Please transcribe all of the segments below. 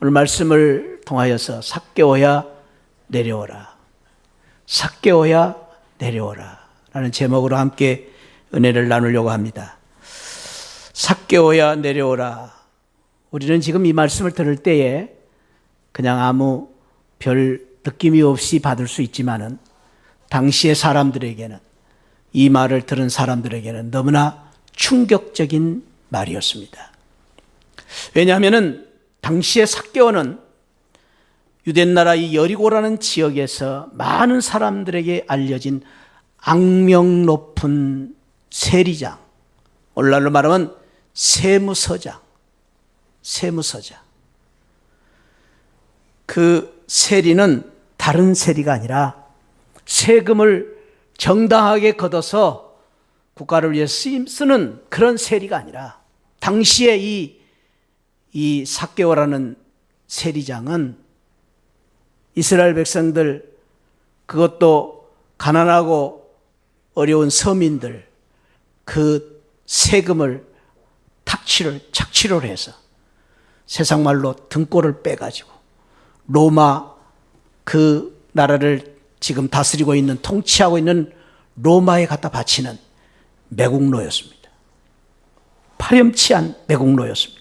오늘 말씀을 통하여서 삭개오야 내려오라, 삭개오야 내려오라 라는 제목으로 함께 은혜를 나누려고 합니다. 삭개오야 내려오라. 우리는 지금 이 말씀을 들을 때에 그냥 아무 별 느낌이 없이 받을 수 있지만은 당시의 사람들에게는, 이 말을 들은 사람들에게는 너무나 충격적인 말이었습니다. 왜냐하면은 당시의 삭개오는 유대나라 이 여리고라는 지역에서 많은 사람들에게 알려진 악명 높은 세리장, 오늘날로 말하면 세무서장. 그 세리는 다른 세리가 아니라 세금을 정당하게 걷어서 국가를 위해 쓰는 그런 세리가 아니라, 당시에 이 삭개오라는 세리장은 이스라엘 백성들, 그것도 가난하고 어려운 서민들, 그 세금을 착취를 해서 세상 말로 등골을 빼가지고 로마, 그 나라를 지금 다스리고 있는, 통치하고 있는 로마에 갖다 바치는 매국노였습니다. 파렴치한 매국노였습니다.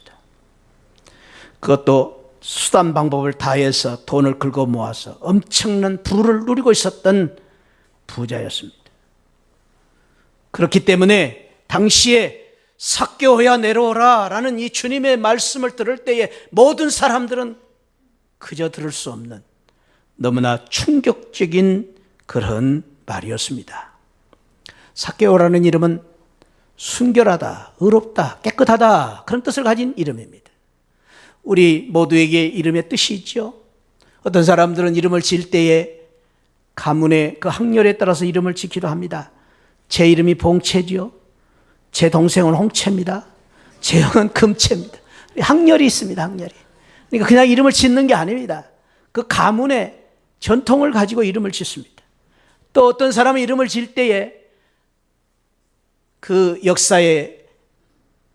그것도 수단 방법을 다해서 돈을 긁어 모아서 엄청난 부를 누리고 있었던 부자였습니다. 그렇기 때문에 당시에 삭개오야 내려오라 라는 이 주님의 말씀을 들을 때에 모든 사람들은 그저 들을 수 없는 너무나 충격적인 그런 말이었습니다. 삭개오라는 이름은 순결하다, 의롭다, 깨끗하다, 그런 뜻을 가진 이름입니다. 우리 모두에게 이름의 뜻이 있죠. 어떤 사람들은 이름을 지을 때에 가문의 그 학렬에 따라서 이름을 짓기도 합니다. 제 이름이 봉채죠. 제 동생은 홍채입니다. 제 형은 금채입니다. 학렬이 있습니다. 학렬이. 그러니까 그냥 이름을 짓는 게 아닙니다. 그 가문의 전통을 가지고 이름을 짓습니다. 또 어떤 사람은 이름을 지을 때에 그 역사에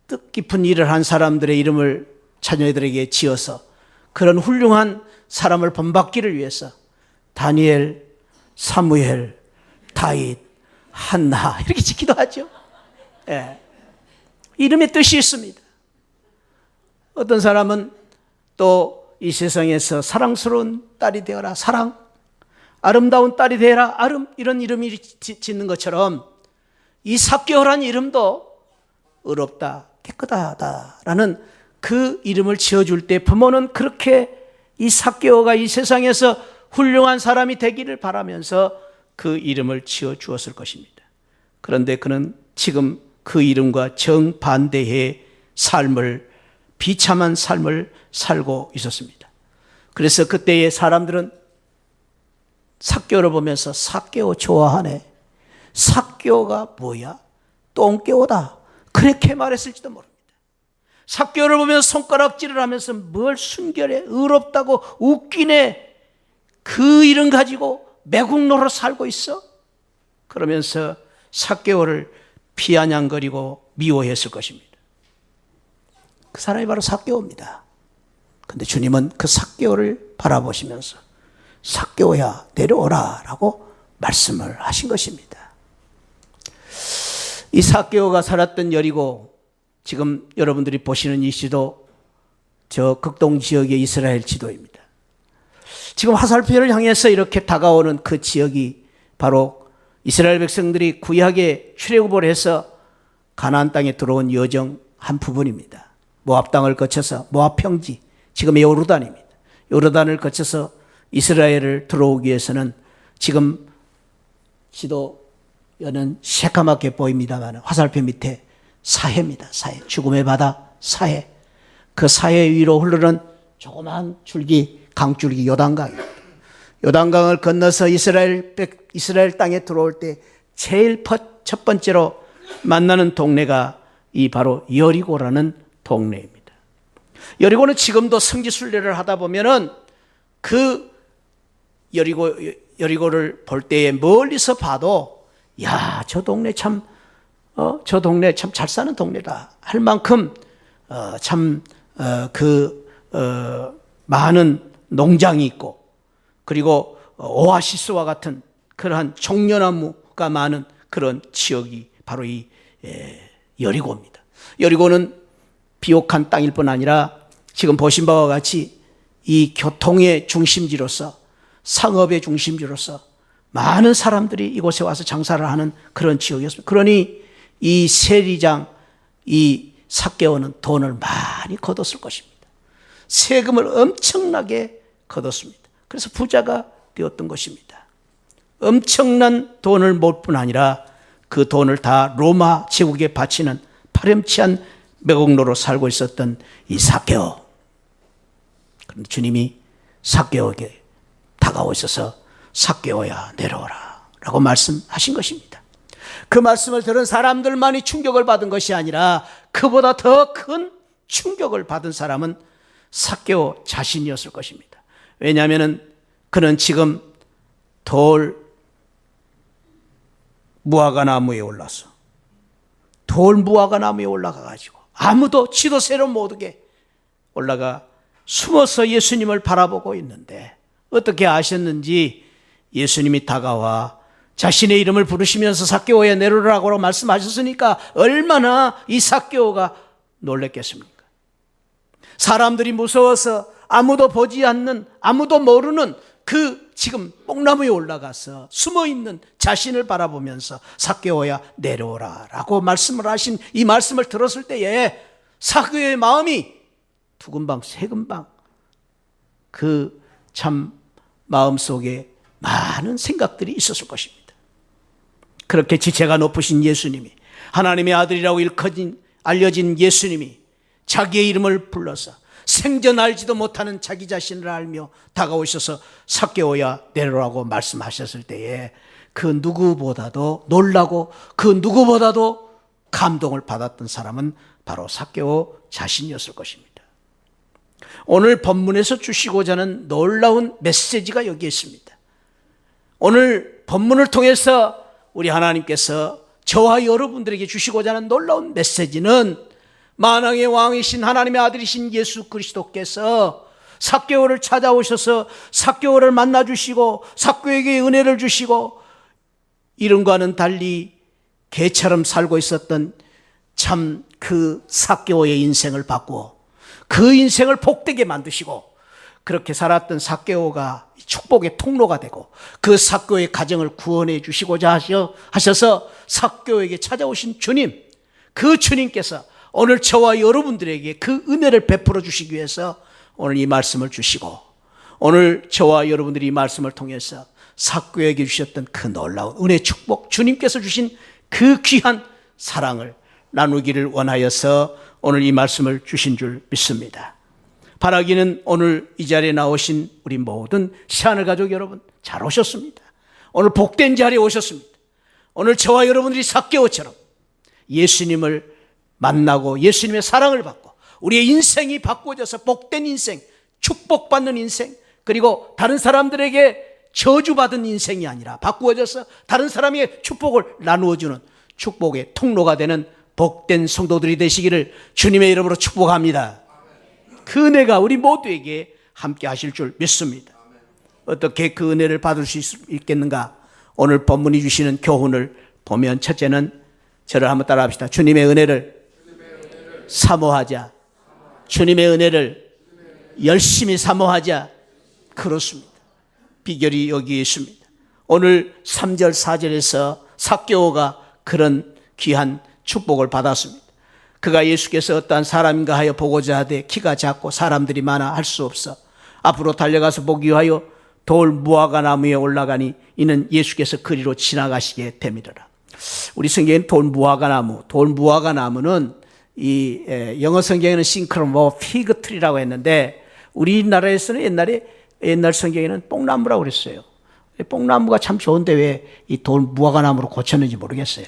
뜻깊은 일을 한 사람들의 이름을 자녀들에게 지어서 그런 훌륭한 사람을 본받기를 위해서 다니엘, 사무엘, 다윗, 한나 이렇게 짓기도 하죠. 예. 이름의 뜻이 있습니다. 어떤 사람은 또 이 세상에서 사랑스러운 딸이 되어라, 사랑, 아름다운 딸이 되어라, 아름, 이런 이름이 짓는 것처럼 이 삭개오라는 이름도 의롭다, 깨끗하다라는 그 이름을 지어줄 때 부모는 그렇게 이 삭개오가 이 세상에서 훌륭한 사람이 되기를 바라면서 그 이름을 지어주었을 것입니다. 그런데 그는 지금 그 이름과 정반대의 삶을, 비참한 삶을 살고 있었습니다. 그래서 그때의 사람들은 삭개오를 보면서 삭개오 좋아하네, 삭개오가 뭐야? 똥개오다, 그렇게 말했을지도 모릅니다. 삭개오를 보면서 손가락질을 하면서 뭘 순결해, 의롭다고 웃기네, 그 이름 가지고 매국노로 살고 있어? 그러면서 삭개오를 비아냥거리고 미워했을 것입니다. 그 사람이 바로 삭개오입니다. 그런데 주님은 그 삭개오를 바라보시면서 삭개오야 내려오라 라고 말씀을 하신 것입니다. 이 삭개오가 살았던 여리고, 지금 여러분들이 보시는 이 지도, 저 극동 지역의 이스라엘 지도입니다. 지금 화살표를 향해서 이렇게 다가오는 그 지역이 바로 이스라엘 백성들이 구약에 출애굽을 해서 가나안 땅에 들어온 여정 한 부분입니다. 모압 땅을 거쳐서, 모압 평지, 지금의 요르단입니다. 요르단을 거쳐서 이스라엘을 들어오기 위해서는 지금 지도에는 새까맣게 보입니다만 화살표 밑에 사해입니다. 사해, 죽음의 바다 사해. 그 사해 위로 흐르는 조그만 줄기, 강줄기 요단강입니다. 요단강을 건너서 이스라엘 땅에 들어올 때 제일 첫 번째로 만나는 동네가 이 바로 여리고라는 동네입니다. 여리고는 지금도 성지순례를 하다 보면은 그 여리고를 볼 때에 멀리서 봐도 야, 저 동네 참 잘 사는 동네다 할 만큼 많은 농장이 있고, 그리고 오아시스와 같은 그러한 청년나무가 많은 그런 지역이 바로 이 여리고입니다. 여리고는 비옥한 땅일 뿐 아니라 지금 보신 바와 같이 이 교통의 중심지로서, 상업의 중심지로서 많은 사람들이 이곳에 와서 장사를 하는 그런 지역이었습니다. 그러니 이 세리장, 이 삭개오는 돈을 많이 거뒀을 것입니다. 세금을 엄청나게 거뒀습니다. 그래서 부자가 되었던 것입니다. 엄청난 돈을 모을 뿐 아니라 그 돈을 다 로마 제국에 바치는 파렴치한 매국노로 살고 있었던 이 삭개오. 그런데 주님이 삭개오에게 다가오셔서 삭개오야 내려오라 라고 말씀하신 것입니다. 그 말씀을 들은 사람들만이 충격을 받은 것이 아니라 그보다 더 큰 충격을 받은 사람은 삭개오 자신이었을 것입니다. 왜냐하면 그는 지금 돌 무화과 나무에 올라서 돌 무화과 나무에 올라가가지고 아무도 지도 새로 못 오게 올라가 숨어서 예수님을 바라보고 있는데, 어떻게 아셨는지 예수님이 다가와 자신의 이름을 부르시면서 삭개오야 내려오라고 말씀하셨으니까 얼마나 이 삭개오가 놀랬겠습니까? 사람들이 무서워서 아무도 보지 않는, 아무도 모르는 그 지금 뽕나무에 올라가서 숨어있는 자신을 바라보면서 삭개오야 내려오라 라고 말씀을 하신 이 말씀을 들었을 때에 삭개오의 마음이 두근방 세근방, 그 참 마음속에 많은 생각들이 있었을 것입니다. 그렇게 지체가 높으신 예수님이, 하나님의 아들이라고 알려진 예수님이 자기의 이름을 불러서 생전 알지도 못하는 자기 자신을 알며 다가오셔서 삭개오야 내려오라고 말씀하셨을 때에 그 누구보다도 놀라고 그 누구보다도 감동을 받았던 사람은 바로 삭개오 자신이었을 것입니다. 오늘 본문에서 주시고자 하는 놀라운 메시지가 여기에 있습니다. 오늘 본문을 통해서 우리 하나님께서 저와 여러분들에게 주시고자 하는 놀라운 메시지는 만왕의 왕이신 하나님의 아들이신 예수 그리스도께서 삭개오를 찾아오셔서 삭개오를 만나주시고 삭개오에게 은혜를 주시고 이름과는 달리 개처럼 살고 있었던 참 그 삭개오의 인생을 바꾸어 그 인생을 복되게 만드시고, 그렇게 살았던 삭개오가 축복의 통로가 되고 그 삭개오의 가정을 구원해 주시고자 하셔서 삭개오에게 찾아오신 주님, 그 주님께서 오늘 저와 여러분들에게 그 은혜를 베풀어 주시기 위해서 오늘 이 말씀을 주시고, 오늘 저와 여러분들이 이 말씀을 통해서 삭개오에게 주셨던 그 놀라운 은혜 축복, 주님께서 주신 그 귀한 사랑을 나누기를 원하여서 오늘 이 말씀을 주신 줄 믿습니다. 바라기는 오늘 이 자리에 나오신 우리 모든 새하늘 가족 여러분 잘 오셨습니다. 오늘 복된 자리에 오셨습니다. 오늘 저와 여러분들이 삭개오처럼 예수님을 만나고 예수님의 사랑을 받고 우리의 인생이 바꿔져서 복된 인생, 축복받는 인생, 그리고 다른 사람들에게 저주받은 인생이 아니라 바꾸어져서 다른 사람에게 축복을 나누어주는 축복의 통로가 되는 복된 성도들이 되시기를 주님의 이름으로 축복합니다. 그 은혜가 우리 모두에게 함께 하실 줄 믿습니다. 어떻게 그 은혜를 받을 수 있겠는가? 오늘 본문이 주시는 교훈을 보면, 첫째는 저를 한번 따라 합시다. 주님의 은혜를 사모하자. 주님의 은혜를 열심히 사모하자. 그렇습니다. 비결이 여기에 있습니다. 오늘 3절 4절에서 삭개오가 그런 귀한 축복을 받았습니다. 그가 예수께서 어떠한 사람인가 하여 보고자 하되 키가 작고 사람들이 많아 할 수 없어 앞으로 달려가서 보기 위하여 돌 무화과 나무에 올라가니 이는 예수께서 그리로 지나가시게 되밀어라. 우리 성경에는 돌 무화과 나무는 이 영어 성경에는 싱크로모 피그트리라고 했는데 우리나라에서는 옛날 성경에는 뽕나무라고 그랬어요. 뽕나무가 참 좋은데 왜 이 돌 무화과 나무로 고쳤는지 모르겠어요.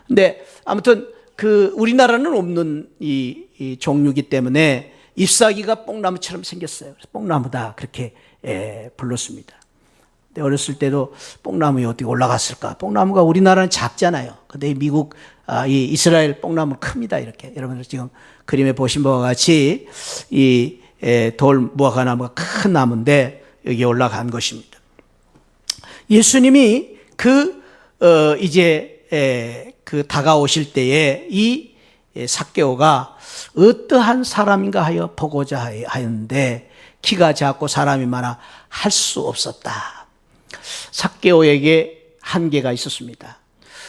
근데 아무튼 그 우리나라는 없는 이 종류이기 때문에 잎사귀가 뽕나무처럼 생겼어요. 그래서 뽕나무다 그렇게 불렀습니다. 근데 어렸을 때도 뽕나무에 어떻게 올라갔을까? 뽕나무가 우리나라는 작잖아요. 근데 미국 이 이스라엘 뽕나무 큽니다. 이렇게 여러분들 지금 그림에 보신 바와 같이 이 돌 무화과 나무가 큰 나무인데 여기에 올라간 것입니다. 예수님이 그 다가오실 때에 이 삭개오가 어떠한 사람인가 하여 보고자 하였는데 키가 작고 사람이 많아 할 수 없었다. 삭개오에게 한계가 있었습니다.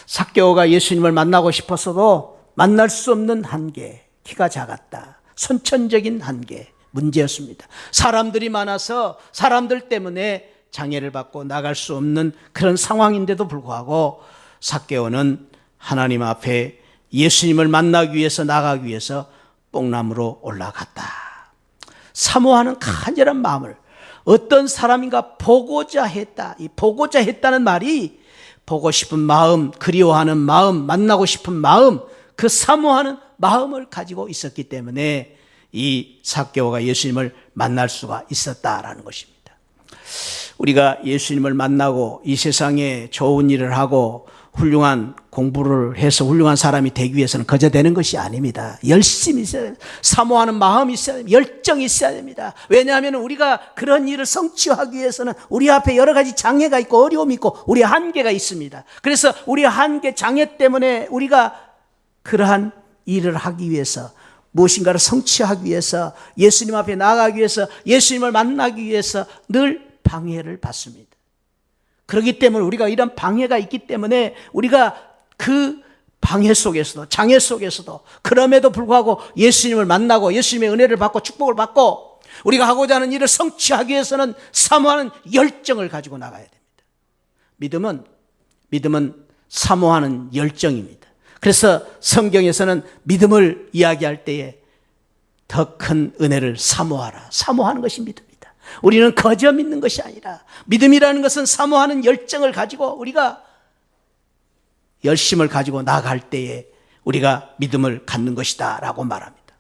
삭개오가 예수님을 만나고 싶었어도 만날 수 없는 한계, 키가 작았다. 선천적인 한계, 문제였습니다. 사람들이 많아서 사람들 때문에 장애를 받고 나갈 수 없는 그런 상황인데도 불구하고 삭개오는 하나님 앞에 예수님을 만나기 위해서 나가기 위해서 뽕나무로 올라갔다. 사모하는 간절한 마음을 어떤 사람인가 보고자 했다. 이 보고자 했다는 말이 보고 싶은 마음, 그리워하는 마음, 만나고 싶은 마음, 그 사모하는 마음을 가지고 있었기 때문에 이 삭개오가 예수님을 만날 수가 있었다라는 것입니다. 우리가 예수님을 만나고 이 세상에 좋은 일을 하고 훌륭한 공부를 해서 훌륭한 사람이 되기 위해서는 거저 되는 것이 아닙니다. 열심히 있어야 됩니다. 사모하는 마음이 있어야 됩니다. 열정이 있어야 됩니다. 왜냐하면 우리가 그런 일을 성취하기 위해서는 우리 앞에 여러 가지 장애가 있고 어려움이 있고 우리 한계가 있습니다. 그래서 우리 한계, 장애 때문에 우리가 그러한 일을 하기 위해서 무엇인가를 성취하기 위해서 예수님 앞에 나아가기 위해서 예수님을 만나기 위해서 늘 방해를 받습니다. 그렇기 때문에 우리가 이런 방해가 있기 때문에 우리가 그 방해 속에서도 장애 속에서도 그럼에도 불구하고 예수님을 만나고 예수님의 은혜를 받고 축복을 받고 우리가 하고자 하는 일을 성취하기 위해서는 사모하는 열정을 가지고 나가야 됩니다. 믿음은 사모하는 열정입니다. 그래서 성경에서는 믿음을 이야기할 때에 더 큰 은혜를 사모하라. 사모하는 것이 믿음입니다. 우리는 거저 믿는 것이 아니라 믿음이라는 것은 사모하는 열정을 가지고 우리가 열심을 가지고 나아갈 때에 우리가 믿음을 갖는 것이다 라고 말합니다.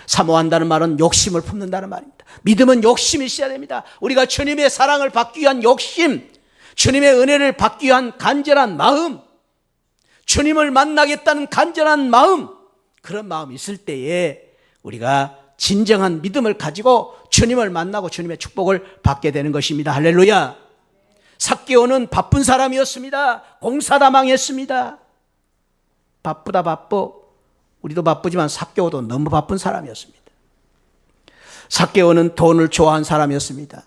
사모한다는 말은 욕심을 품는다는 말입니다. 믿음은 욕심이 있어야 됩니다. 우리가 주님의 사랑을 받기 위한 욕심, 주님의 은혜를 받기 위한 간절한 마음, 주님을 만나겠다는 간절한 마음, 그런 마음이 있을 때에 우리가 진정한 믿음을 가지고 주님을 만나고 주님의 축복을 받게 되는 것입니다. 할렐루야. 삭개오는 바쁜 사람이었습니다. 공사 다 망했습니다. 바쁘다 바빠. 우리도 바쁘지만 삭개오도 너무 바쁜 사람이었습니다. 삭개오는 돈을 좋아하는 사람이었습니다.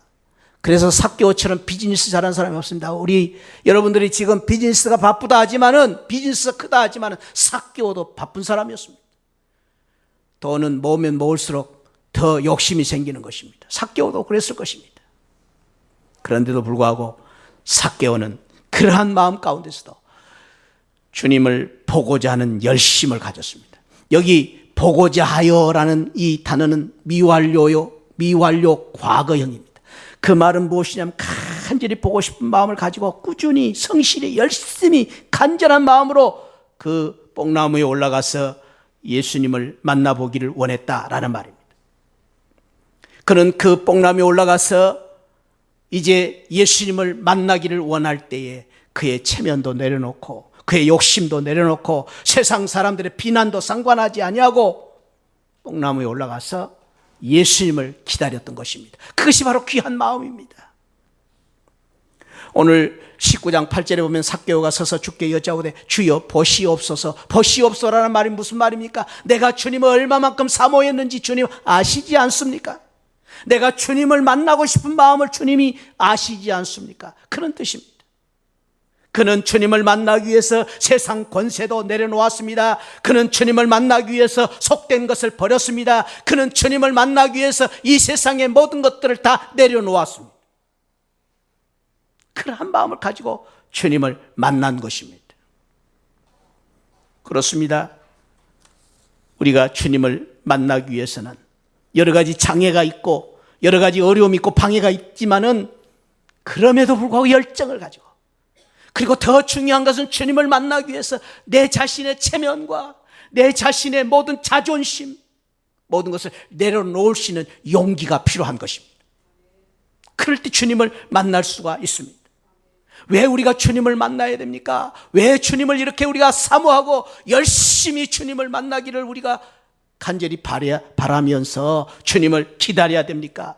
그래서 삭개오처럼 비즈니스 잘하는 사람이 없습니다. 우리 여러분들이 지금 비즈니스가 바쁘다 하지만은 비즈니스가 크다 하지만은 삭개오도 바쁜 사람이었습니다. 돈은 모으면 모을수록 더 욕심이 생기는 것입니다. 삭개오도 그랬을 것입니다. 그런데도 불구하고 삭개오는 그러한 마음 가운데서도 주님을 보고자 하는 열심을 가졌습니다. 여기 보고자 하여라는 이 단어는 미완료 과거형입니다. 그 말은 무엇이냐면 간절히 보고 싶은 마음을 가지고 꾸준히 성실히 열심히 간절한 마음으로 그 뽕나무에 올라가서 예수님을 만나보기를 원했다라는 말입니다. 그는 그 뽕나무에 올라가서 이제 예수님을 만나기를 원할 때에 그의 체면도 내려놓고 그의 욕심도 내려놓고 세상 사람들의 비난도 상관하지 아니하고 뽕나무에 올라가서 예수님을 기다렸던 것입니다. 그것이 바로 귀한 마음입니다. 오늘 19장 8절에 보면 삭개오가 서서 주께 여짜오되 주여 보시옵소서. 보시옵소서라는 말이 무슨 말입니까? 내가 주님을 얼마만큼 사모했는지 주님 아시지 않습니까? 내가 주님을 만나고 싶은 마음을 주님이 아시지 않습니까? 그런 뜻입니다. 그는 주님을 만나기 위해서 세상 권세도 내려놓았습니다. 그는 주님을 만나기 위해서 속된 것을 버렸습니다. 그는 주님을 만나기 위해서 이 세상의 모든 것들을 다 내려놓았습니다. 그러한 마음을 가지고 주님을 만난 것입니다. 그렇습니다. 우리가 주님을 만나기 위해서는 여러 가지 장애가 있고 여러 가지 어려움이 있고 방해가 있지만은 그럼에도 불구하고 열정을 가지고 그리고 더 중요한 것은 주님을 만나기 위해서 내 자신의 체면과 내 자신의 모든 자존심 모든 것을 내려놓을 수 있는 용기가 필요한 것입니다. 그럴 때 주님을 만날 수가 있습니다. 왜 우리가 주님을 만나야 됩니까? 왜 주님을 이렇게 우리가 사모하고 열심히 주님을 만나기를 우리가 간절히 바라면서 주님을 기다려야 됩니까?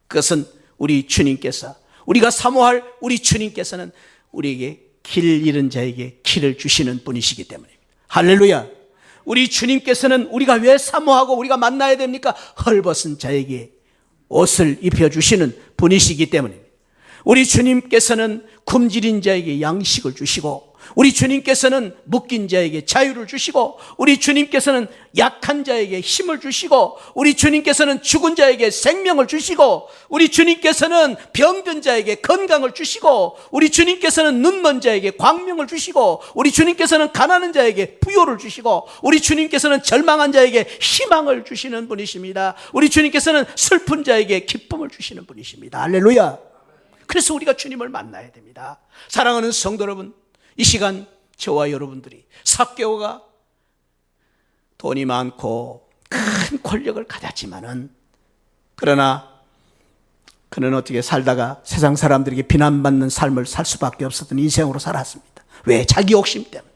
그것은 우리 주님께서, 우리가 사모할 우리 주님께서는 우리에게 길 잃은 자에게 길을 주시는 분이시기 때문입니다. 할렐루야. 우리 주님께서는 우리가 왜 사모하고 우리가 만나야 됩니까? 헐벗은 자에게 옷을 입혀주시는 분이시기 때문입니다. 우리 주님께서는 굶주린 자에게 양식을 주시고, 우리 주님께서는 묶인 자에게 자유를 주시고, 우리 주님께서는 약한 자에게 힘을 주시고, 우리 주님께서는 죽은 자에게 생명을 주시고, 우리 주님께서는 병든 자에게 건강을 주시고, 우리 주님께서는 눈먼 자에게 광명을 주시고, 우리 주님께서는 가난한 자에게 부요를 주시고, 우리 주님께서는 절망한 자에게 희망을 주시는 분이십니다. 우리 주님께서는 슬픈 자에게 기쁨을 주시는 분이십니다. 할렐루야. 그래서 우리가 주님을 만나야 됩니다. 사랑하는 성도 여러분, 이 시간 저와 여러분들이 삭개오가 돈이 많고 큰 권력을 가졌지만은, 그러나 그는 어떻게 살다가 세상 사람들에게 비난받는 삶을 살 수밖에 없었던 인생으로 살았습니다. 왜? 자기 욕심 때문에.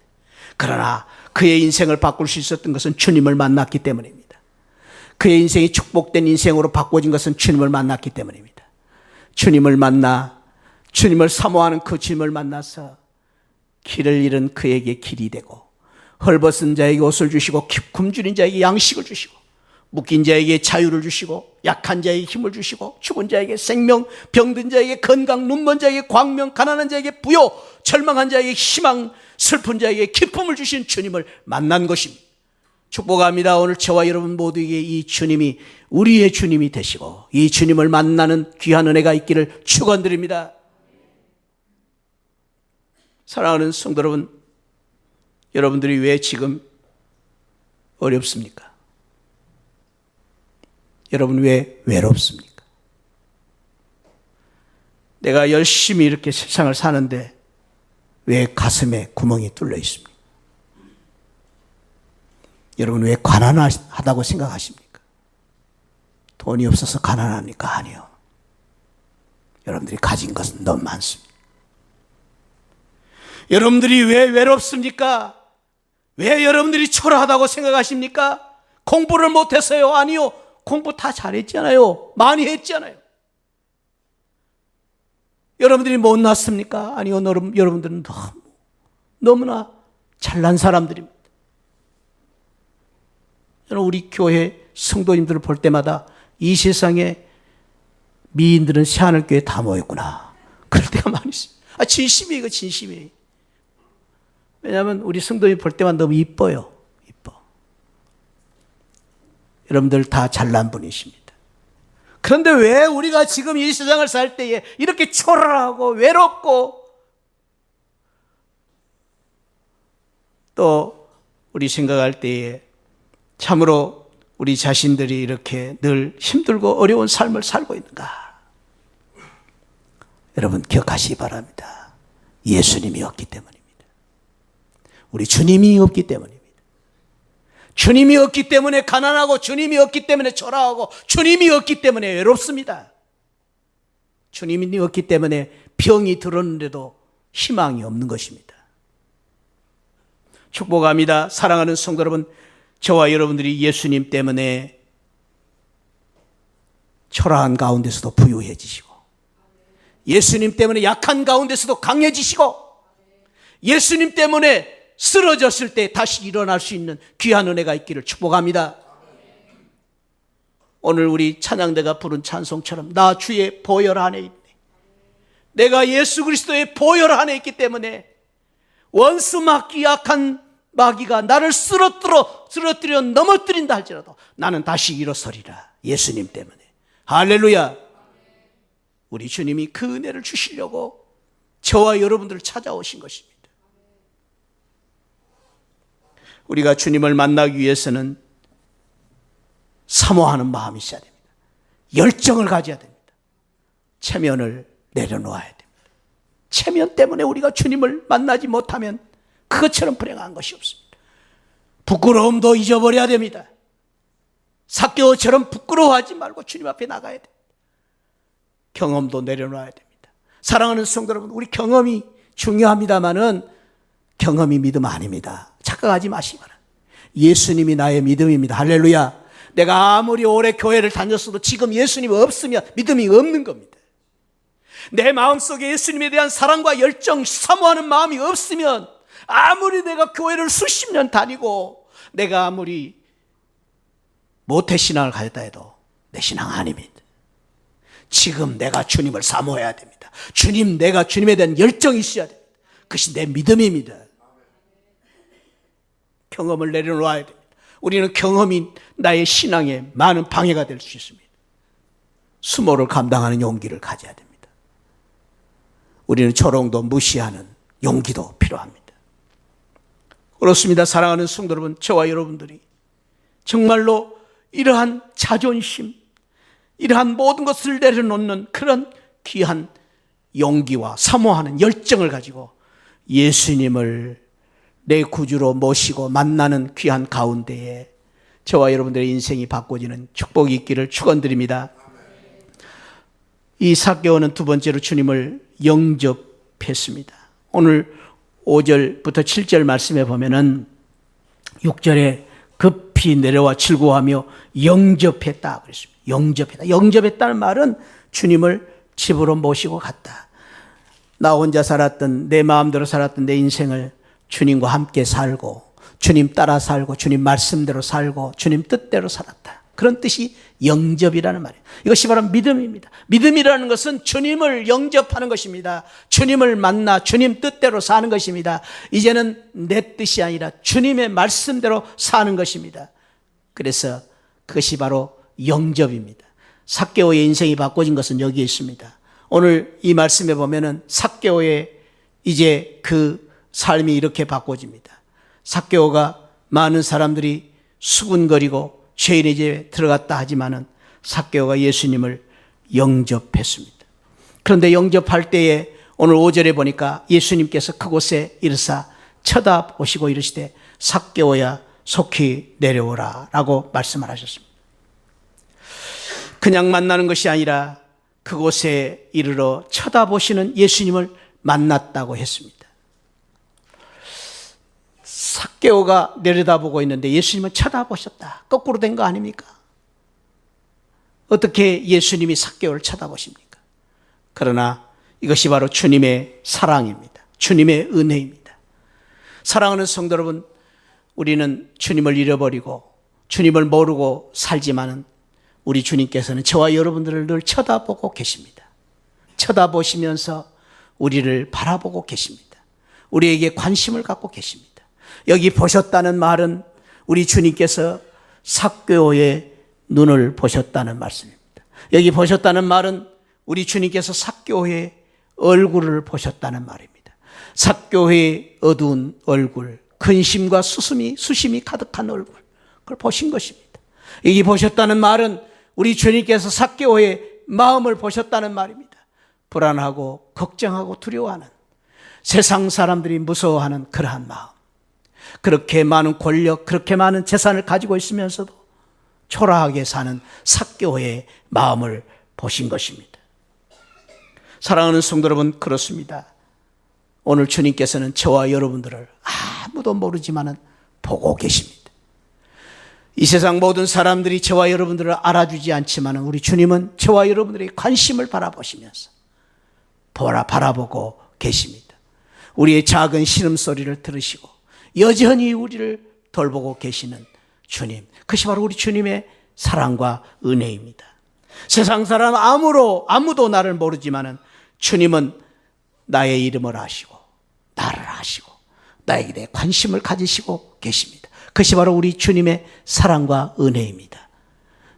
그러나 그의 인생을 바꿀 수 있었던 것은 주님을 만났기 때문입니다. 그의 인생이 축복된 인생으로 바꿔진 것은 주님을 만났기 때문입니다. 주님을 만나, 주님을 사모하는 그 주님을 만나서 길을 잃은 그에게 길이 되고, 헐벗은 자에게 옷을 주시고, 굶주린 자에게 양식을 주시고, 묶인 자에게 자유를 주시고, 약한 자에게 힘을 주시고, 죽은 자에게 생명, 병든 자에게 건강, 눈먼 자에게 광명, 가난한 자에게 부요, 절망한 자에게 희망, 슬픈 자에게 기쁨을 주신 주님을 만난 것입니다. 축복합니다. 오늘 저와 여러분 모두에게 이 주님이 우리의 주님이 되시고, 이 주님을 만나는 귀한 은혜가 있기를 축원드립니다. 사랑하는 성도 여러분, 여러분들이 왜 지금 어렵습니까? 여러분 왜 외롭습니까? 내가 열심히 이렇게 세상을 사는데 왜 가슴에 구멍이 뚫려 있습니까? 여러분 왜 가난하다고 생각하십니까? 돈이 없어서 가난합니까? 아니요. 여러분들이 가진 것은 너무 많습니다. 여러분들이 왜 외롭습니까? 왜 여러분들이 초라하다고 생각하십니까? 공부를 못해서요? 아니요. 공부 다 잘했잖아요. 많이 했잖아요. 여러분들이 못났습니까? 아니요. 여러분들은 너무나 잘난 사람들입니다. 저는 우리 교회 성도님들을 볼 때마다 이 세상에 미인들은 새하늘교회에 다 모였구나, 그럴 때가 많이 있어요. 진심이에요. 이거 진심이에요. 왜냐하면 우리 성도님 볼 때만 너무 이뻐요. 이뻐. 여러분들 다 잘난 분이십니다. 그런데 왜 우리가 지금 이 세상을 살 때에 이렇게 초라하고 외롭고, 또 우리 생각할 때에 참으로 우리 자신들이 이렇게 늘 힘들고 어려운 삶을 살고 있는가? 여러분 기억하시기 바랍니다. 예수님이 없기 때문입니다. 우리 주님이 없기 때문입니다. 주님이 없기 때문에 가난하고, 주님이 없기 때문에 초라하고, 주님이 없기 때문에 외롭습니다. 주님이 없기 때문에 병이 들었는데도 희망이 없는 것입니다. 축복합니다. 사랑하는 성도 여러분, 저와 여러분들이 예수님 때문에 초라한 가운데서도 부유해지시고, 예수님 때문에 약한 가운데서도 강해지시고, 예수님 때문에 쓰러졌을 때 다시 일어날 수 있는 귀한 은혜가 있기를 축복합니다. 오늘 우리 찬양대가 부른 찬송처럼 나 주의 보혈 안에 있네. 내가 예수 그리스도의 보혈 안에 있기 때문에 원수 막기 약한 마귀가 나를 쓰러뜨려 넘어뜨린다 할지라도 나는 다시 일어서리라. 예수님 때문에. 할렐루야. 우리 주님이 그 은혜를 주시려고 저와 여러분들을 찾아오신 것입니다. 우리가 주님을 만나기 위해서는 사모하는 마음이 있어야 됩니다. 열정을 가져야 됩니다. 체면을 내려놓아야 됩니다. 체면 때문에 우리가 주님을 만나지 못하면 그것처럼 불행한 것이 없습니다. 부끄러움도 잊어버려야 됩니다. 삭개오처럼 부끄러워하지 말고 주님 앞에 나가야 됩니다. 경험도 내려놔야 됩니다. 사랑하는 성도 여러분, 우리 경험이 중요합니다마는 경험이 믿음 아닙니다. 착각하지 마시기 바랍니다. 예수님이 나의 믿음입니다. 할렐루야. 내가 아무리 오래 교회를 다녔어도 지금 예수님이 없으면 믿음이 없는 겁니다. 내 마음속에 예수님에 대한 사랑과 열정, 사모하는 마음이 없으면 아무리 내가 교회를 수십 년 다니고 내가 아무리 모태신앙을 가졌다 해도 내 신앙 아닙니다. 지금 내가 주님을 사모해야 됩니다. 내가 주님에 대한 열정이 있어야 됩니다. 그것이 내 믿음입니다. 경험을 내려놓아야 됩니다. 우리는 경험이 나의 신앙에 많은 방해가 될 수 있습니다. 수모를 감당하는 용기를 가져야 됩니다. 우리는 조롱도 무시하는 용기도 필요합니다. 그렇습니다. 사랑하는 성도 여러분, 저와 여러분들이 정말로 이러한 자존심, 이러한 모든 것을 내려놓는 그런 귀한 용기와 사모하는 열정을 가지고 예수님을 내 구주로 모시고 만나는 귀한 가운데에 저와 여러분들의 인생이 바꿔지는 축복이 있기를 축원드립니다. 이 삭개오는 두 번째로 주님을 영접했습니다. 오늘 5절부터 7절 말씀에 보면은 6절에 급히 내려와 즐거워하며 영접했다 그랬습니다. 영접했다. 영접했다는 말은 주님을 집으로 모시고 갔다. 나 혼자 살았던, 내 마음대로 살았던 내 인생을 주님과 함께 살고, 주님 따라 살고, 주님 말씀대로 살고, 주님 뜻대로 살았다. 그런 뜻이 영접이라는 말이에요. 이것이 바로 믿음입니다. 믿음이라는 것은 주님을 영접하는 것입니다. 주님을 만나 주님 뜻대로 사는 것입니다. 이제는 내 뜻이 아니라 주님의 말씀대로 사는 것입니다. 그래서 그것이 바로 영접입니다. 삭개오의 인생이 바꿔진 것은 여기에 있습니다. 오늘 이 말씀에 보면은 삭개오의 이제 그 삶이 이렇게 바꿔집니다. 삭개오가 많은 사람들이 수군거리고 죄인의 집에 들어갔다 하지만은 삭개오가 예수님을 영접했습니다. 그런데 영접할 때에 오늘 5절에 보니까 예수님께서 그곳에 이르사 쳐다보시고 이르시되 삭개오야 속히 내려오라 라고 말씀을 하셨습니다. 그냥 만나는 것이 아니라 그곳에 이르러 쳐다보시는 예수님을 만났다고 했습니다. 삭개오가 내려다보고 있는데 예수님은 쳐다보셨다. 거꾸로 된 거 아닙니까? 어떻게 예수님이 삭개오를 쳐다보십니까? 그러나 이것이 바로 주님의 사랑입니다. 주님의 은혜입니다. 사랑하는 성도 여러분, 우리는 주님을 잃어버리고 주님을 모르고 살지만은 우리 주님께서는 저와 여러분들을 늘 쳐다보고 계십니다. 쳐다보시면서 우리를 바라보고 계십니다. 우리에게 관심을 갖고 계십니다. 여기 보셨다는 말은 우리 주님께서 삭개오의 눈을 보셨다는 말씀입니다. 여기 보셨다는 말은 우리 주님께서 삭개오의 얼굴을 보셨다는 말입니다. 삭개오의 어두운 얼굴, 근심과 수심이 가득한 얼굴, 그걸 보신 것입니다. 여기 보셨다는 말은 우리 주님께서 삭개오의 마음을 보셨다는 말입니다. 불안하고 걱정하고 두려워하는, 세상 사람들이 무서워하는 그러한 마음, 그렇게 많은 권력, 그렇게 많은 재산을 가지고 있으면서도 초라하게 사는 삭개오의 마음을 보신 것입니다. 사랑하는 성도 여러분, 그렇습니다. 오늘 주님께서는 저와 여러분들을 아무도 모르지만은 보고 계십니다. 이 세상 모든 사람들이 저와 여러분들을 알아주지 않지만은 우리 주님은 저와 여러분들의 관심을 바라보시면서 바라보고 계십니다. 우리의 작은 신음소리를 들으시고 여전히 우리를 돌보고 계시는 주님, 그것이 바로 우리 주님의 사랑과 은혜입니다. 세상 사람 아무도 나를 모르지만은 주님은 나의 이름을 아시고 나를 아시고 나에게 대해 관심을 가지시고 계십니다. 그것이 바로 우리 주님의 사랑과 은혜입니다.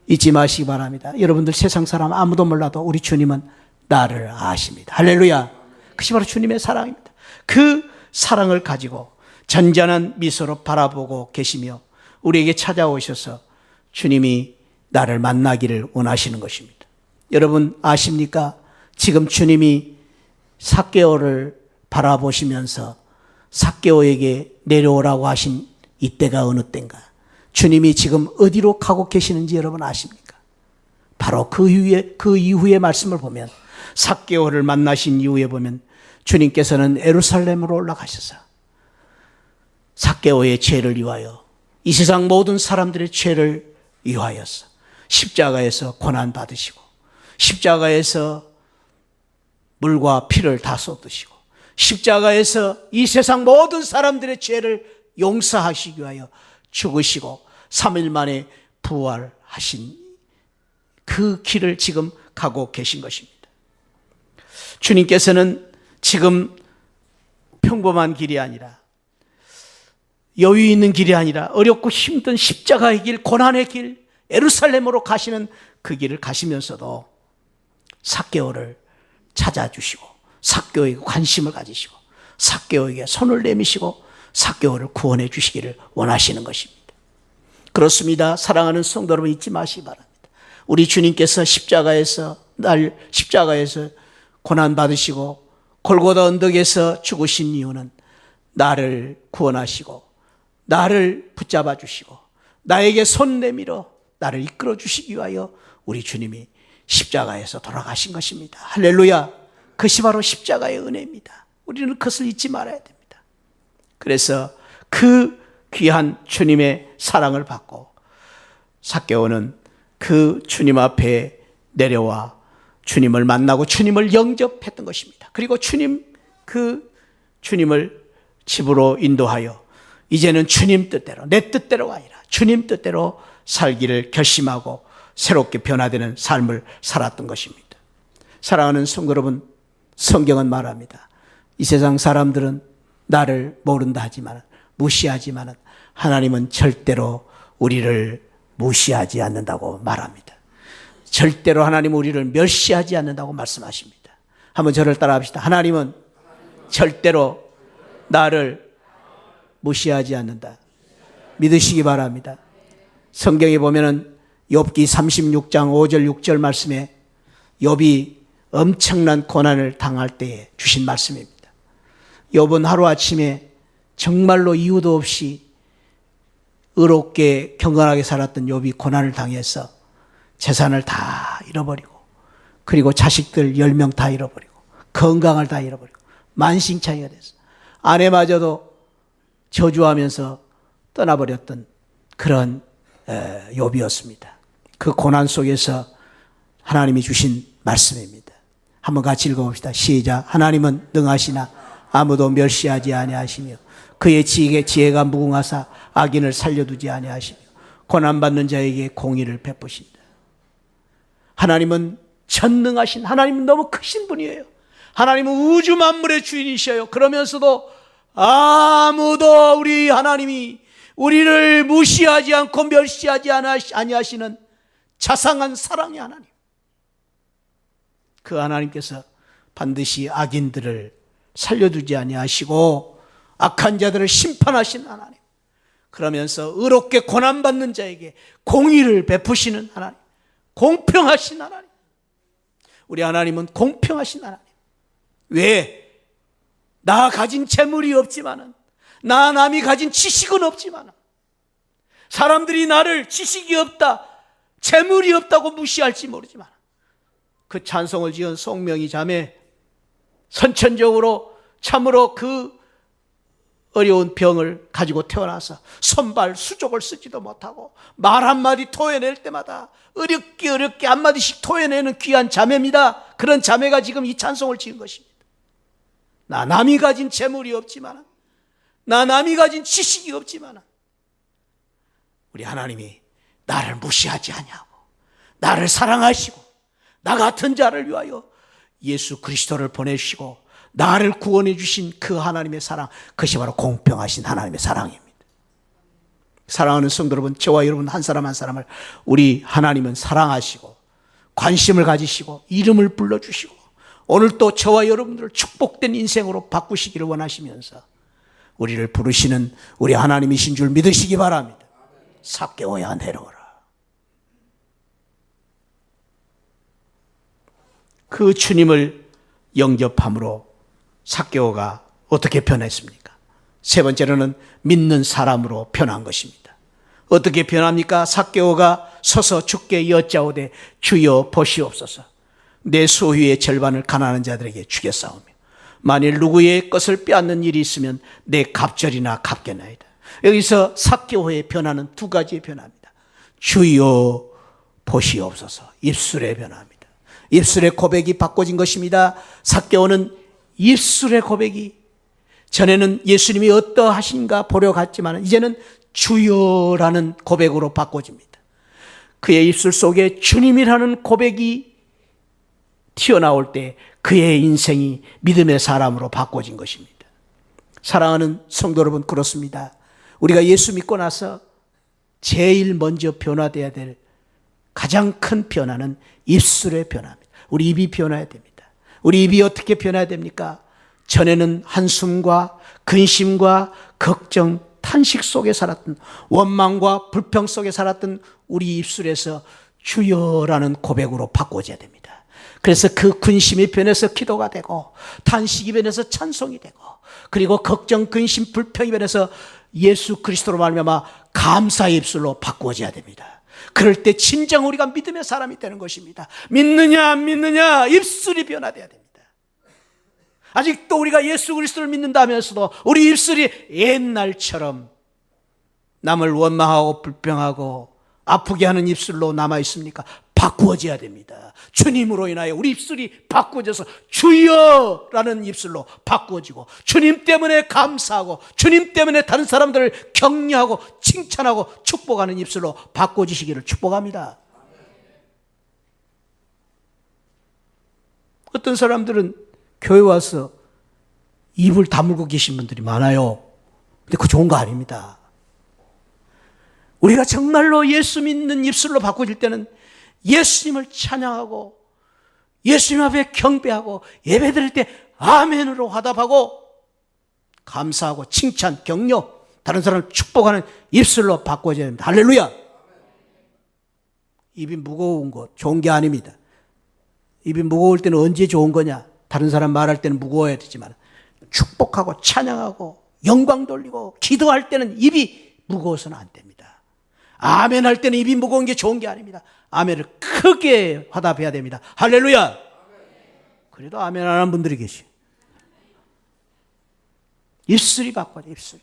잊지 마시기 바랍니다. 여러분들 세상 사람 아무도 몰라도 우리 주님은 나를 아십니다. 할렐루야. 그것이 바로 주님의 사랑입니다. 그 사랑을 가지고 전전한 미소로 바라보고 계시며 우리에게 찾아오셔서 주님이 나를 만나기를 원하시는 것입니다. 여러분 아십니까? 지금 주님이 삭개오를 바라보시면서 삭개오에게 내려오라고 하신 이때가 어느 때인가? 주님이 지금 어디로 가고 계시는지 여러분 아십니까? 바로 그 이후의 말씀을 보면, 삭개오를 만나신 이후에 보면 주님께서는 예루살렘으로 올라가셔서 삭개오의 죄를 위하여 이 세상 모든 사람들의 죄를 위하여서 십자가에서 고난받으시고 십자가에서 물과 피를 다 쏟으시고 십자가에서 이 세상 모든 사람들의 죄를 용서하시기 위하여 죽으시고 3일 만에 부활하신 그 길을 지금 가고 계신 것입니다. 주님께서는 지금 평범한 길이 아니라 여유 있는 길이 아니라 어렵고 힘든 십자가의 길, 고난의 길, 예루살렘으로 가시는 그 길을 가시면서도 삭개오를 찾아주시고 삭개오에게 관심을 가지시고 삭개오에게 손을 내미시고 삭개오를 구원해 주시기를 원하시는 것입니다. 그렇습니다. 사랑하는 성도 여러분, 잊지 마시기 바랍니다. 우리 주님께서 십자가에서 고난 받으시고 골고다 언덕에서 죽으신 이유는 나를 구원하시고 나를 붙잡아 주시고 나에게 손 내밀어 나를 이끌어 주시기 위하여 우리 주님이 십자가에서 돌아가신 것입니다. 할렐루야. 그것이 바로 십자가의 은혜입니다. 우리는 그것을 잊지 말아야 됩니다. 그래서 그 귀한 주님의 사랑을 받고 삭개오는 그 주님 앞에 내려와 주님을 만나고 주님을 영접했던 것입니다. 그리고 주님을 집으로 인도하여 이제는 주님 뜻대로, 내 뜻대로가 아니라 주님 뜻대로 살기를 결심하고 새롭게 변화되는 삶을 살았던 것입니다. 사랑하는 성도 여러분, 성경은 말합니다. 이 세상 사람들은 나를 모른다 하지만, 무시하지만 하나님은 절대로 우리를 무시하지 않는다고 말합니다. 절대로 하나님은 우리를 멸시하지 않는다고 말씀하십니다. 한번 저를 따라 합시다. 하나님은 절대로 나를 무시하지 않는다. 믿으시기 바랍니다. 성경에 보면은 욥기 36장 5절 6절 말씀에 욥이 엄청난 고난을 당할 때에 주신 말씀입니다. 욥은 하루아침에 정말로 이유도 없이 의롭게 경건하게 살았던 욥이 고난을 당해서 재산을 다 잃어버리고 그리고 자식들 10명 다 잃어버리고 건강을 다 잃어버리고 만신창이가 됐어. 아내마저도 저주하면서 떠나버렸던 그런 욥이었습니다. 그 고난 속에서 하나님이 주신 말씀입니다. 한번 같이 읽어봅시다. 시작. 하나님은 능하시나 아무도 멸시하지 아니하시며 그의 지혜가 무궁하사 악인을 살려두지 아니하시며 고난받는 자에게 공의를 베푸신다. 하나님은 전능하신, 하나님은 너무 크신 분이에요. 하나님은 우주 만물의 주인이셔요. 그러면서도 아무도 우리 하나님이 우리를 무시하지 않고 멸시하지 아니하시는 자상한 사랑의 하나님. 그 하나님께서 반드시 악인들을 살려두지 아니하시고 악한 자들을 심판하신 하나님. 그러면서 의롭게 고난받는 자에게 공의를 베푸시는 하나님. 공평하신 하나님. 우리 하나님은 공평하신 하나님. 왜? 나 가진 재물이 없지만은, 나 남이 가진 지식은 없지만은, 사람들이 나를 지식이 없다, 재물이 없다고 무시할지 모르지만 그 찬송을 지은 송명희 자매, 선천적으로 참으로 그 어려운 병을 가지고 태어나서 손발 수족을 쓰지도 못하고 말 한마디 토해낼 때마다 어렵게 한마디씩 토해내는 귀한 자매입니다. 그런 자매가 지금 이 찬송을 지은 것입니다. 나 남이 가진 재물이 없지만, 나 남이 가진 지식이 없지만 우리 하나님이 나를 무시하지 아니하고 나를 사랑하시고 나 같은 자를 위하여 예수 그리스도를 보내주시고 나를 구원해 주신 그 하나님의 사랑, 그것이 바로 공평하신 하나님의 사랑입니다. 사랑하는 성도 여러분, 저와 여러분 한 사람 한 사람을 우리 하나님은 사랑하시고 관심을 가지시고 이름을 불러주시고 오늘 또 저와 여러분들을 축복된 인생으로 바꾸시기를 원하시면서 우리를 부르시는 우리 하나님이신 줄 믿으시기 바랍니다. 삭개오야 내려오라. 그 주님을 영접함으로 삭개오가 어떻게 변했습니까? 세 번째로는 믿는 사람으로 변한 것입니다. 어떻게 변합니까? 삭개오가 서서 주께 여짜오되 주여 보시옵소서. 내 소유의 절반을 가난한 자들에게 주겠사오며 만일 누구의 것을 빼앗는 일이 있으면 내 갑절이나 갚겠나이다. 여기서 삭개오의 변화는 두 가지의 변화입니다. 주여 보시옵소서. 입술의 변화입니다. 입술의 고백이 바꿔진 것입니다. 삭개오는 입술의 고백이, 전에는 예수님이 어떠하신가 보려 갔지만 이제는 주여라는 고백으로 바꿔집니다. 그의 입술 속에 주님이라는 고백이 튀어나올 때 그의 인생이 믿음의 사람으로 바꿔진 것입니다. 사랑하는 성도 여러분, 그렇습니다. 우리가 예수 믿고 나서 제일 먼저 변화되어야 될 가장 큰 변화는 입술의 변화입니다. 우리 입이 변화해야 됩니다. 우리 입이 어떻게 변화해야 됩니까? 전에는 한숨과 근심과 걱정, 탄식 속에 살았던, 원망과 불평 속에 살았던 우리 입술에서 주여라는 고백으로 바꿔줘야 됩니다. 그래서 그 근심이 변해서 기도가 되고, 탄식이 변해서 찬송이 되고, 그리고 걱정, 근심, 불평이 변해서 예수 그리스도로 말미암아 감사의 입술로 바꿔줘야 됩니다. 그럴 때 진정 우리가 믿음의 사람이 되는 것입니다. 믿느냐 안 믿느냐, 입술이 변화돼야 됩니다. 아직도 우리가 예수 그리스도를 믿는다면서도 우리 입술이 옛날처럼 남을 원망하고 불평하고 아프게 하는 입술로 남아 있습니까? 바꾸어져야 됩니다. 주님으로 인하여 우리 입술이 바꾸어져서 주여라는 입술로 바꾸어지고, 주님 때문에 감사하고, 주님 때문에 다른 사람들을 격려하고 칭찬하고 축복하는 입술로 바꿔지시기를 축복합니다. 어떤 사람들은 교회 와서 입을 다물고 계신 분들이 많아요. 근데 그거 좋은 거 아닙니다. 우리가 정말로 예수 믿는 입술로 바꿔질 때는 예수님을 찬양하고, 예수님 앞에 경배하고, 예배 드릴 때 아멘으로 화답하고, 감사하고 칭찬, 격려, 다른 사람을 축복하는 입술로 바꿔줘야 됩니다. 할렐루야! 입이 무거운 것 좋은 게 아닙니다. 입이 무거울 때는 언제 좋은 거냐? 다른 사람 말할 때는 무거워야 되지만, 축복하고 찬양하고 영광 돌리고 기도할 때는 입이 무거워서는 안 됩니다. 아멘 할 때는 입이 무거운 게 좋은 게 아닙니다. 아멘을 크게 화답해야 됩니다. 할렐루야! 그래도 아멘 안 하는 분들이 계시. 입술이 바꿔져, 입술이.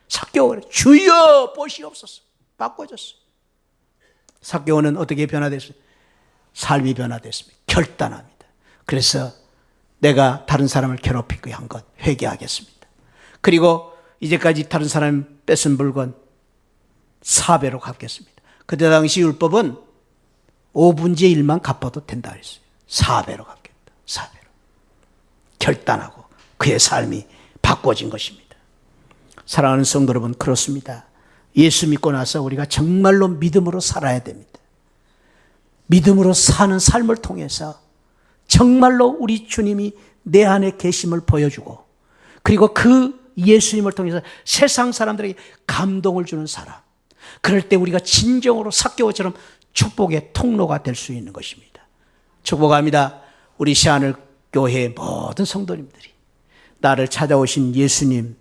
삭개오가 주여 보시옵소서. 바꿔졌어요. 삭개오는 어떻게 변화됐어요? 삶이 변화됐습니다. 결단합니다. 그래서 내가 다른 사람을 괴롭히고 한 것 회개하겠습니다. 그리고 이제까지 다른 사람이 뺏은 물건 4배로 갚겠습니다. 그때 당시 율법은 5분의 1만 갚아도 된다 그랬어요. 4배로 갚겠다. 4배로. 결단하고 그의 삶이 바꿔진 것입니다. 사랑하는 성도 여러분, 그렇습니다. 예수 믿고 나서 우리가 정말로 믿음으로 살아야 됩니다. 믿음으로 사는 삶을 통해서 정말로 우리 주님이 내 안에 계심을 보여주고, 그리고 그 예수님을 통해서 세상 사람들에게 감동을 주는 사람, 그럴 때 우리가 진정으로 삭개오처럼 축복의 통로가 될 수 있는 것입니다. 축복합니다. 우리 시안을 교회 모든 성도님들이 나를 찾아오신 예수님,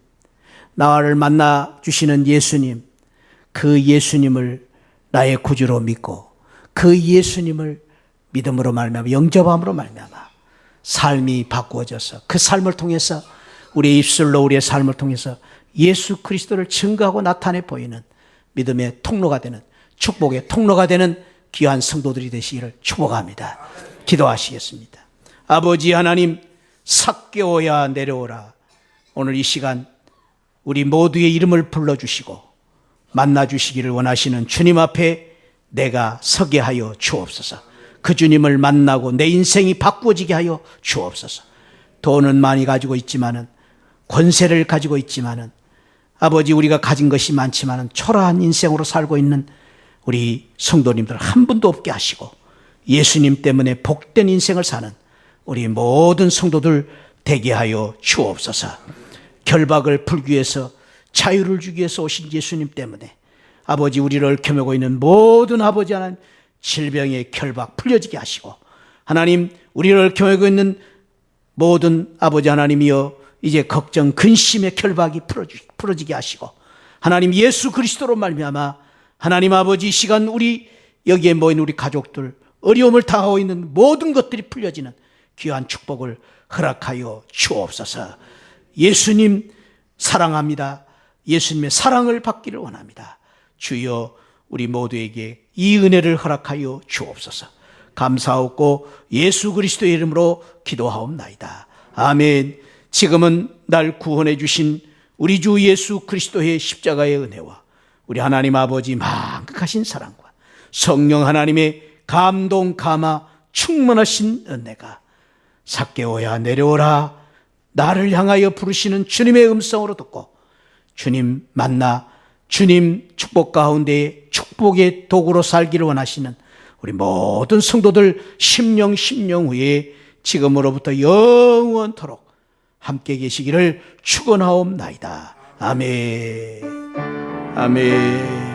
나를 만나 주시는 예수님, 그 예수님을 나의 구주로 믿고 그 예수님을 믿음으로 말미암아, 영접함으로 말미암아 삶이 바꾸어져서 그 삶을 통해서 우리의 입술로 우리의 삶을 통해서 예수 그리스도를 증거하고 나타내 보이는 믿음의 통로가 되는, 축복의 통로가 되는 귀한 성도들이 되시기를 축복합니다. 기도하시겠습니다. 아버지 하나님, 삭개오야 내려오라. 오늘 이 시간 우리 모두의 이름을 불러주시고 만나주시기를 원하시는 주님 앞에 내가 서게 하여 주옵소서. 그 주님을 만나고 내 인생이 바꾸어지게 하여 주옵소서. 돈은 많이 가지고 있지만은, 권세를 가지고 있지만은, 아버지 우리가 가진 것이 많지만은 초라한 인생으로 살고 있는 우리 성도님들 한 분도 없게 하시고, 예수님 때문에 복된 인생을 사는 우리 모든 성도들 되게 하여 주옵소서. 결박을 풀기 위해서, 자유를 주기 위해서 오신 예수님 때문에 아버지 우리를 얽혀매고 있는 모든 아버지 하나님 질병의 결박 풀려지게 하시고, 하나님 우리를 얽혀매고 있는 모든 아버지 하나님이여 이제 걱정, 근심의 결박이 풀어지게 하시고, 하나님 예수 그리스도로 말미암아 하나님 아버지 이 시간 우리 여기에 모인 우리 가족들 어려움을 당하고 있는 모든 것들이 풀려지는 귀한 축복을 허락하여 주옵소서. 예수님 사랑합니다. 예수님의 사랑을 받기를 원합니다. 주여 우리 모두에게 이 은혜를 허락하여 주옵소서. 감사하고 예수 그리스도의 이름으로 기도하옵나이다. 아멘. 지금은 날 구원해 주신 우리 주 예수 그리스도의 십자가의 은혜와 우리 하나님 아버지 만극하신 사랑과 성령 하나님의 감동 감화 충만하신 은혜가 삭개오야 내려오라 나를 향하여 부르시는 주님의 음성으로 듣고 주님 만나 주님 축복 가운데 축복의 도구로 살기를 원하시는 우리 모든 성도들 심령 후에 지금으로부터 영원토록 함께 계시기를 축원하옵나이다. 아멘. 아멘.